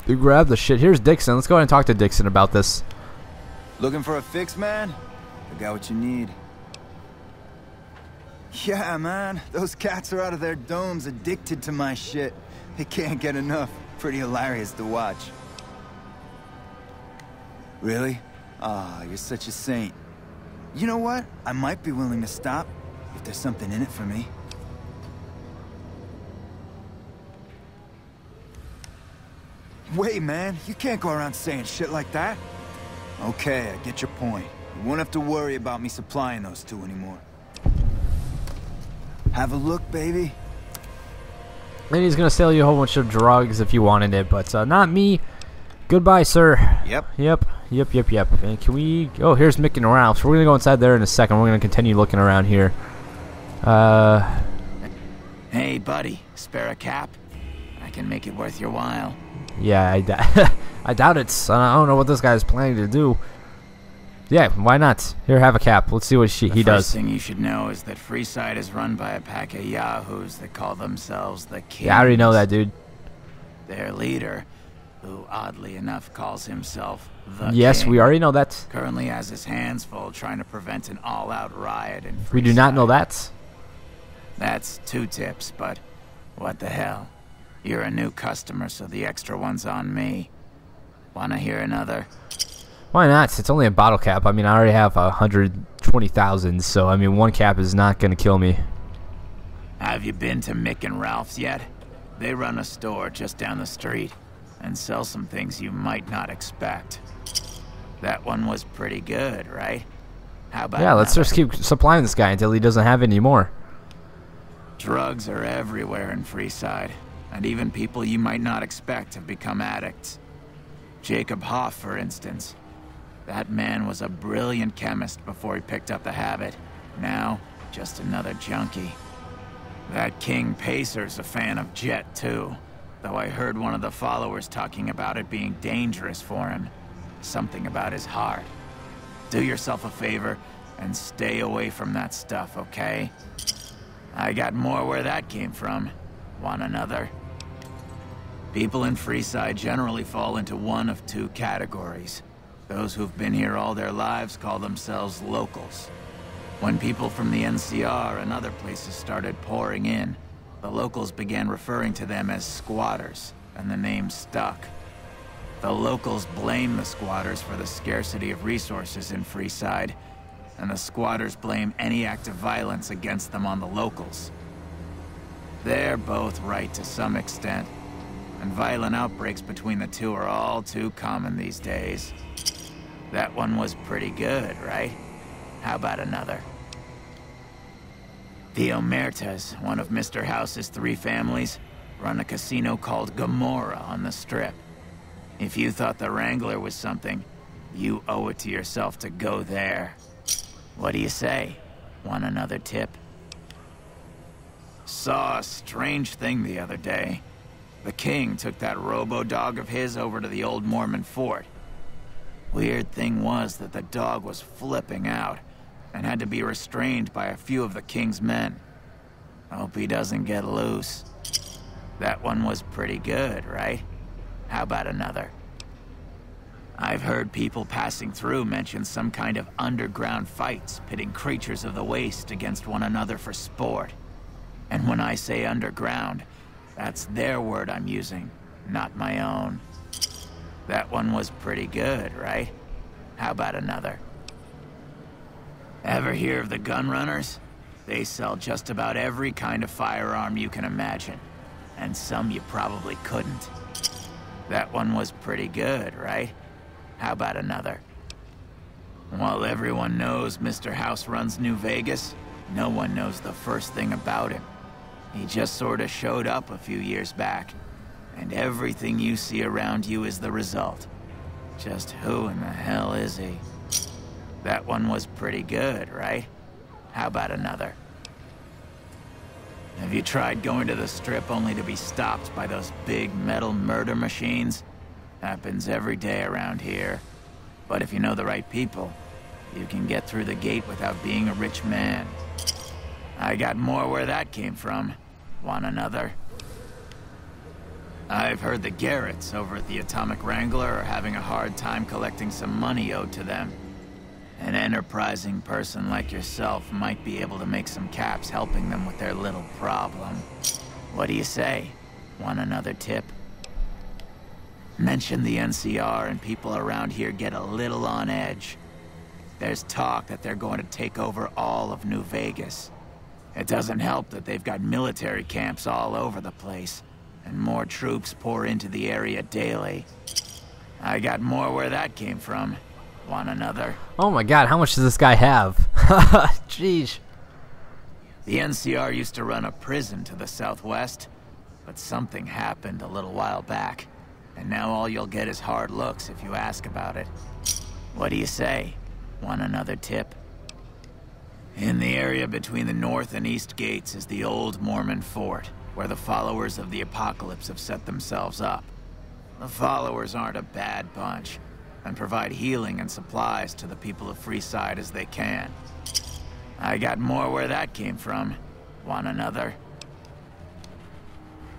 They grab the shit. Here's Dixon. Let's go ahead and talk to Dixon about this. Looking for a fix, man? I got what you need. Yeah, man. Those cats are out of their domes addicted to my shit. They can't get enough. Pretty hilarious to watch. Really? Ah, you're such a saint. You know what? I might be willing to stop if there's something in it for me. Wait, man. You can't go around saying shit like that. Okay, I get your point. You won't have to worry about me supplying those two anymore. Have a look, baby. And he's gonna sell you a whole bunch of drugs if you wanted it, but not me. Goodbye, sir. Yep. Yep. And can we... Oh, here's Mick and Ralph. So we're gonna go inside there in a second. We're gonna continue looking around here. Hey, buddy. Spare a cap? I can make it worth your while. Yeah, I doubt it. I don't know what this guy's planning to do. Yeah, why not? Here, have a cap. Let's see what he does. The first thing you should know is that Freeside is run by a pack of yahoos that call themselves the Kings. Yeah, I already know that, dude. Their leader, who oddly enough calls himself the Yes, King, we already know that. currently has his hands full trying to prevent an all-out riot in Freeside. We do not know that. That's 2 tips, but what the hell? You're a new customer, so the extra one's on me. Wanna hear another? Why not? It's only a bottle cap. I mean, I already have 120,000, so I mean, one cap is not gonna kill me. Have you been to Mick and Ralph's yet? They run a store just down the street and sell some things you might not expect. That one was pretty good, right? How about Yeah, let's another? just keep supplying this guy until he doesn't have any more. Drugs are everywhere in Freeside, and even people you might not expect have become addicts. Jacob Hoff, for instance. That man was a brilliant chemist before he picked up the habit. Now, just another junkie. That King Pacer's a fan of Jet, too. Though I heard one of the followers talking about it being dangerous for him. Something about his heart. Do yourself a favor and stay away from that stuff, okay? I got more where that came from. Want another? People in Freeside generally fall into one of 2 categories. Those who've been here all their lives call themselves locals. When people from the NCR and other places started pouring in, the locals began referring to them as squatters, and the name stuck. The locals blame the squatters for the scarcity of resources in Freeside, and the squatters blame any act of violence against them on the locals. They're both right to some extent, and violent outbreaks between the two are all too common these days. That one was pretty good, right? How about another? The Omertas, one of Mr. House's 3 families, run a casino called Gomorrah on the Strip. If you thought the Wrangler was something, you owe it to yourself to go there. What do you say? Want another tip? Saw a strange thing the other day. The King took that robo-dog of his over to the old Mormon fort. Weird thing was that the dog was flipping out and had to be restrained by a few of the King's men. Hope he doesn't get loose. That one was pretty good, right? How about another? I've heard people passing through mention some kind of underground fights pitting creatures of the waste against one another for sport. And when I say underground, that's their word I'm using, not my own. That one was pretty good, right? How about another? Ever hear of the Gun Runners? They sell just about every kind of firearm you can imagine. And some you probably couldn't. That one was pretty good, right? How about another? While everyone knows Mr. House runs New Vegas, no one knows the first thing about him. He just sorta showed up a few years back, and everything you see around you is the result. Just who in the hell is he? That one was pretty good, right? How about another? Have you tried going to the Strip only to be stopped by those big metal murder machines? Happens every day around here. But if you know the right people, you can get through the gate without being a rich man. I got more where that came from. Want another? I've heard the Garretts over at the Atomic Wrangler are having a hard time collecting some money owed to them. An enterprising person like yourself might be able to make some caps helping them with their little problem. What do you say? Want another tip? Mention the NCR and people around here get a little on edge. There's talk that they're going to take over all of New Vegas. It doesn't help that they've got military camps all over the place, and more troops pour into the area daily. I got more where that came from. Want another? Oh my god, how much does this guy have? Jeez. The NCR used to run a prison to the southwest, but something happened a little while back, and now all you'll get is hard looks if you ask about it. What do you say? Want another tip? In the area between the north and east gates is the old Mormon fort, where the followers of the apocalypse have set themselves up. The followers aren't a bad bunch, and provide healing and supplies to the people of Freeside as they can. I got more where that came from. Want another?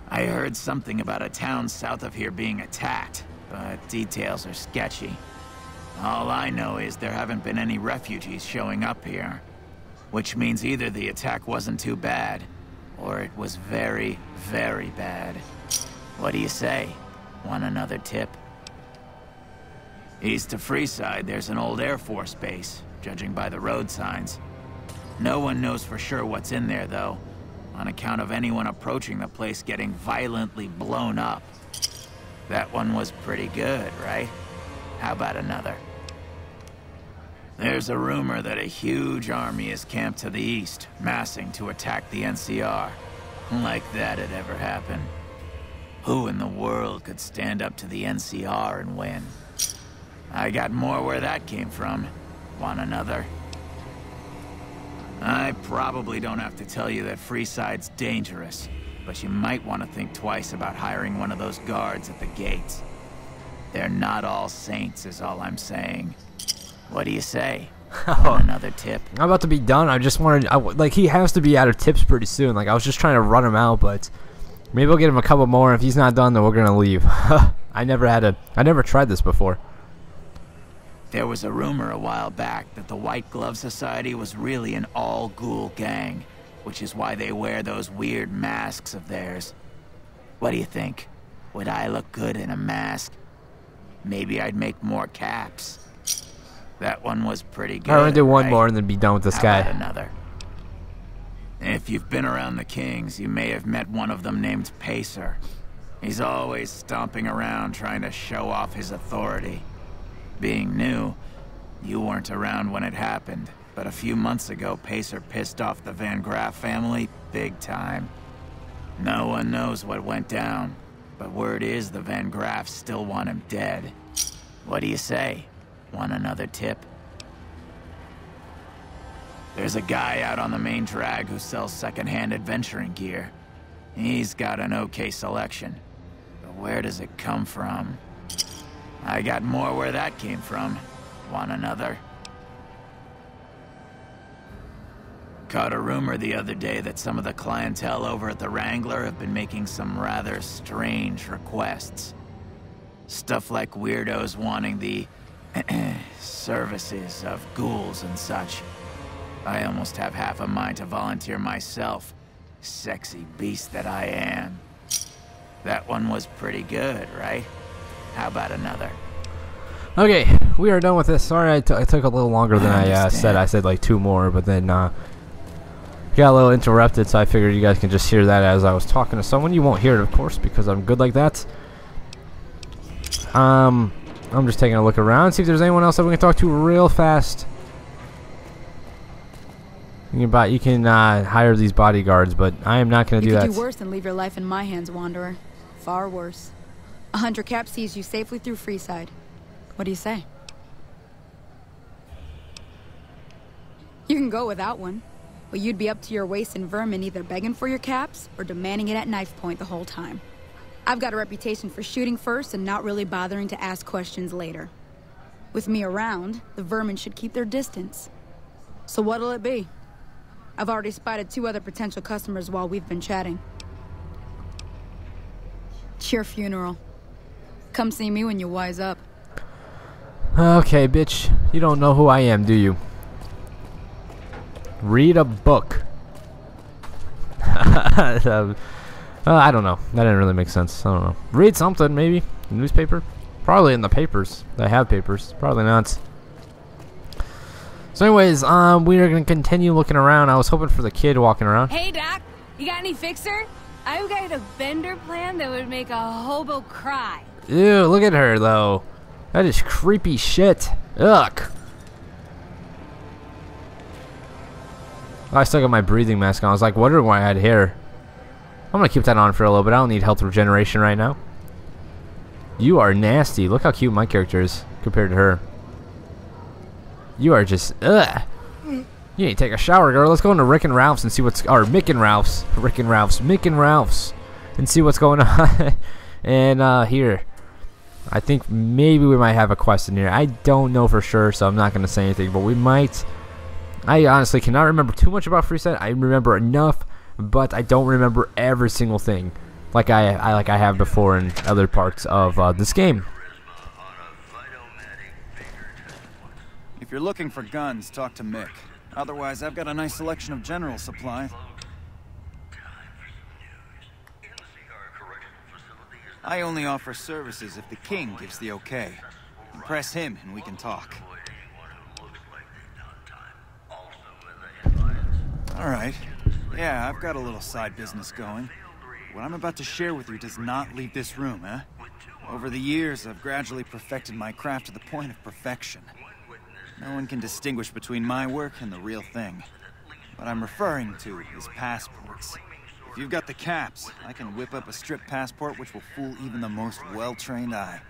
I heard something about a town south of here being attacked, but details are sketchy. All I know is there haven't been any refugees showing up here, which means either the attack wasn't too bad, or it was very, very bad. What do you say? Want another tip? East of Freeside, there's an old Air Force base, judging by the road signs. No one knows for sure what's in there, though, on account of anyone approaching the place getting violently blown up. That one was pretty good, right? How about another? There's a rumor that a huge army is camped to the east, massing to attack the NCR. Like that'd ever happen. Who in the world could stand up to the NCR and win? I got more where that came from. Want another? I probably don't have to tell you that Freeside's dangerous, but you might want to think twice about hiring one of those guards at the gates. They're not all saints, is all I'm saying. What do you say? Want another tip? I'm about to be done. I just wanted, like, he has to be out of tips pretty soon. Like, I was just trying to run him out, but maybe I'll get him a couple more. If he's not done, then we're gonna leave. I never tried this before. There was a rumor a while back that the White Glove Society was really an all-ghoul gang, which is why they wear those weird masks of theirs. What do you think? Would I look good in a mask? Maybe I'd make more caps. That one was pretty good. I'm gonna do one right? more and then be done with this guy. How about another? If you've been around the Kings, you may have met one of them named Pacer. He's always stomping around trying to show off his authority. Being new, you weren't around when it happened, but a few months ago, Pacer pissed off the Van Graff family big time. No one knows what went down, but word is the Van Graffs still want him dead. What do you say? Want another tip? There's a guy out on the main drag who sells second-hand adventuring gear. He's got an okay selection, but where does it come from? I got more where that came from. Want another? Caught a rumor the other day that some of the clientele over at the Wrangler have been making some rather strange requests. Stuff like weirdos wanting the services of ghouls and such. I almost have half a mind to volunteer myself. Sexy beast that I am. That one was pretty good, right? How about another? Okay, we are done with this. Sorry I took a little longer than I said. I said like two more, but then got a little interrupted, so I figured you guys can just hear that as I was talking to someone. You won't hear it, of course, because I'm good like that. I'm just taking a look around, see if there's anyone else that we can talk to real fast. You can hire these bodyguards, but I am not going to do that. You could do worse than leave your life in my hands, Wanderer. Far worse. 100 cap sees you safely through Freeside. What do you say? You can go without one, but you'd be up to your waist in vermin either begging for your caps or demanding it at knife point the whole time. I've got a reputation for shooting first and not really bothering to ask questions later. With me around, the vermin should keep their distance. So what'll it be? I've already spotted 2 other potential customers while we've been chatting. It's your funeral. Come see me when you wise up. Okay, bitch. You don't know who I am, do you? Read a book. I don't know. That didn't really make sense. I don't know. Read something, maybe. Newspaper? Probably in the papers. They have papers. Probably not. So anyways, we are going to continue looking around. I was hoping for the kid walking around. Hey, Doc. You got any fixer? I've got a vendor plan that would make a hobo cry. Ew, look at her, though. That is creepy shit. Ugh. I still got my breathing mask on. I was like wondering why I had hair. I'm going to keep that on for a little bit. I don't need health regeneration right now. You are nasty. Look how cute my character is compared to her. You are just, ugh. You need to take a shower, girl. Let's go into Rick and Ralph's and see what's, or Mick and Ralph's. Rick and Ralph's. Mick and Ralph's. And see what's going on. And, here. I think maybe we might have a quest in here. I don't know for sure, so I'm not going to say anything. But we might. I honestly cannot remember too much about Freeside. I remember enough, but I don't remember every single thing like I have before in other parts of this game. If you're looking for guns, talk to Mick. Otherwise, I've got a nice selection of general supplies. I only offer services if the king gives the okay. Impress him and we can talk. Alright. Yeah, I've got a little side business going. What I'm about to share with you does not leave this room, huh? Over the years, I've gradually perfected my craft to the point of perfection. No one can distinguish between my work and the real thing. What I'm referring to is passports. If you've got the caps, I can whip up a strip passport which will fool even the most well-trained eye.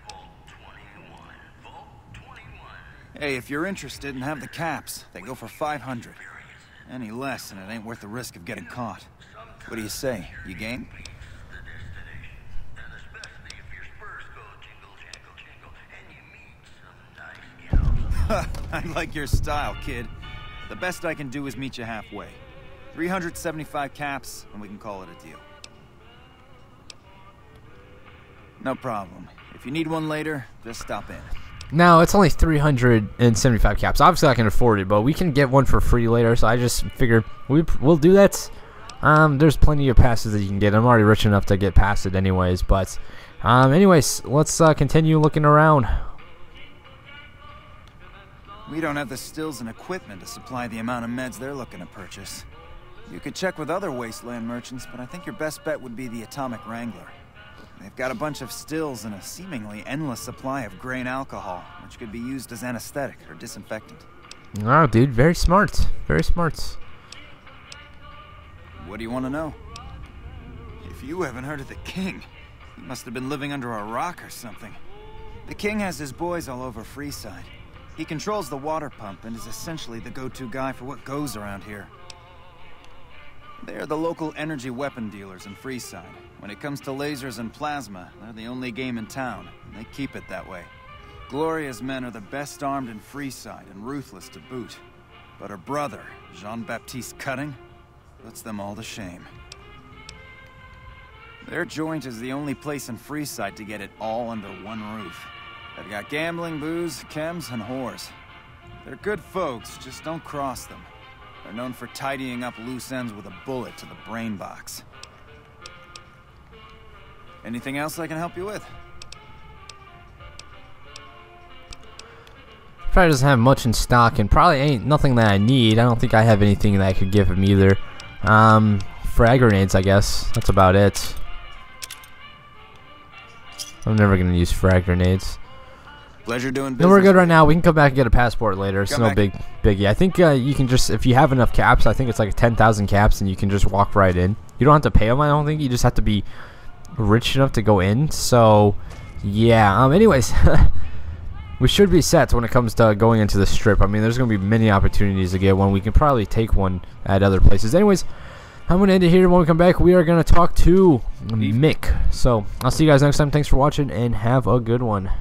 Hey, if you're interested and have the caps, they go for 500. Any less, and it ain't worth the risk of getting caught. What do you say? You game? I like your style, kid. The best I can do is meet you halfway. 375 caps, and we can call it a deal. No problem. If you need one later, just stop in. Now, it's only 375 caps. Obviously, I can afford it, but we can get one for free later, so I just figured we'll do that. There's plenty of passes that you can get. I'm already rich enough to get past it anyways, but anyways, let's continue looking around. We don't have the stills and equipment to supply the amount of meds they're looking to purchase. You could check with other wasteland merchants, but I think your best bet would be the Atomic Wrangler. They've got a bunch of stills and a seemingly endless supply of grain alcohol, which could be used as anesthetic or disinfectant. Oh, dude, very smart. Very smart. What do you want to know? If you haven't heard of the King, you must have been living under a rock or something. The King has his boys all over Freeside. He controls the water pump and is essentially the go-to guy for what goes around here. They're the local energy weapon dealers in Freeside. When it comes to lasers and plasma, they're the only game in town, and they keep it that way. Gloria's men are the best armed in Freeside and ruthless to boot. But her brother, Jean-Baptiste Cutting, puts them all to shame. Their joint is the only place in Freeside to get it all under one roof. They've got gambling, booze, chems, and whores. They're good folks, just don't cross them. They're known for tidying up loose ends with a bullet to the brain box. Anything else I can help you with? Probably doesn't have much in stock, and probably ain't nothing that I need. I don't think I have anything that I could give him either. Frag grenades, I guess. That's about it. I'm never gonna use frag grenades. Pleasure doing business. No, we're good right now. We can come back and get a passport later. It's no biggie. I think you can just, if you have enough caps, I think it's like 10,000 caps, and you can just walk right in. You don't have to pay them, I don't think. You just have to be rich enough to go in. So, yeah. Anyways, we should be set when it comes to going into the strip. I mean, there's going to be many opportunities to get one. We can probably take one at other places. Anyways, I'm going to end it here. When we come back, we are going to talk to Mick. So, I'll see you guys next time. Thanks for watching, and have a good one.